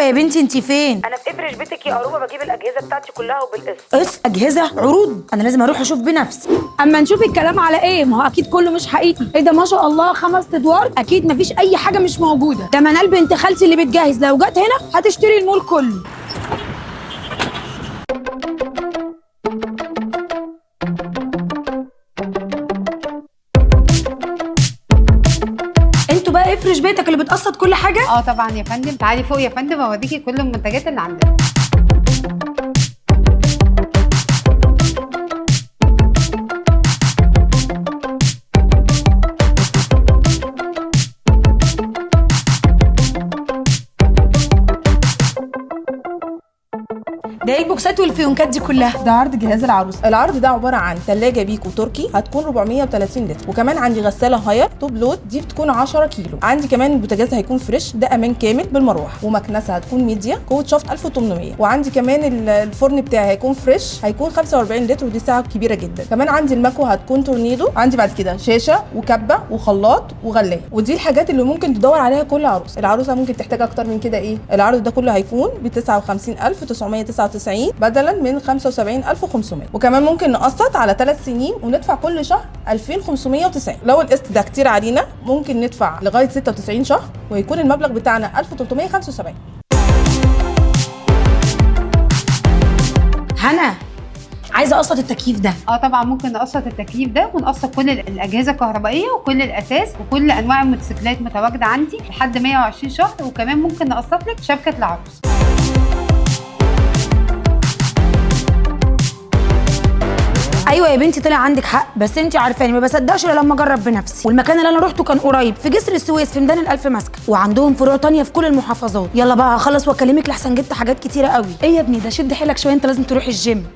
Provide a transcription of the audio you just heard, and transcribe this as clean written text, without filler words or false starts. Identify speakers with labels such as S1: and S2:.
S1: يا بنتي انت فين؟
S2: انا في افرش بيتك يا قروبه، بجيب الاجهزه بتاعتي كلها وبالقسط.
S1: قص اجهزه عروض، انا لازم اروح اشوف بنفسي.
S3: اما نشوف الكلام على ايه، ما هو اكيد كله مش حقيقي. ايه ده ما شاء الله 5 ادوار، اكيد مفيش اي حاجه مش موجوده. ده منال بنت خالتي اللي بتجهز لو جت هنا هتشتري المول كله.
S1: انتوا بقى افرش بيتك اللي بتقسط كل حاجه؟
S4: طبعا يا فندم، تعالي فوق يا فندم اوريكي كل المنتجات اللي عندنا.
S1: ده ايه البوكسات والفيونكات دي كلها؟
S5: ده عرض جهاز العروس. العرض ده عباره عن ثلاجه بيكو تركي هتكون 430 لتر، وكمان عندي غساله هاير توب لود دي بتكون 10 كيلو. عندي كمان البوتاجاز هيكون فريش ده امان كامل بالمروحه، ومكنسه هتكون ميديا قوه شفط 1800. وعندي كمان الفرن بتاعي هيكون فريش هيكون 45 لتر، ودي ساعه كبيره جدا. كمان عندي المكوه هتكون تورنيدو. عندي بعد كده شاشه وكبه وخلاط وغلايه، ودي الحاجات اللي ممكن تدور عليها كل عروس. العروسه ممكن تحتاج اكتر من كده. ايه العرض ده كله هيكون ب 59999 بدلا من 75500. وكمان ممكن نقسط على 3 سنين وندفع كل شهر 2590. لو القسط ده كتير علينا ممكن ندفع لغايه 96 شهر ويكون المبلغ بتاعنا 1375.
S1: هنا عايزه اقسط التكييف ده.
S4: طبعا ممكن نقسط التكييف ده ونقسط كل الاجهزه الكهربائيه وكل الاساس وكل انواع الموتوسيكلات متواجده عندي لحد 120 شهر. وكمان ممكن نقسط لك شبكه العروس.
S1: ايوه يا بنتي طلع عندك حق، بس انت عارفاني ما بصدقش الا لما اجرب بنفسي. والمكان اللي انا روحته كان قريب في جسر السويس في ميدان الالف مسكن، وعندهم فروع تانية في كل المحافظات. يلا بقى هخلص واكلمك لحسن جبت حاجات كتيره قوي. ايه يا ابني ده شد حيلك شويه، انت لازم تروحي الجيم.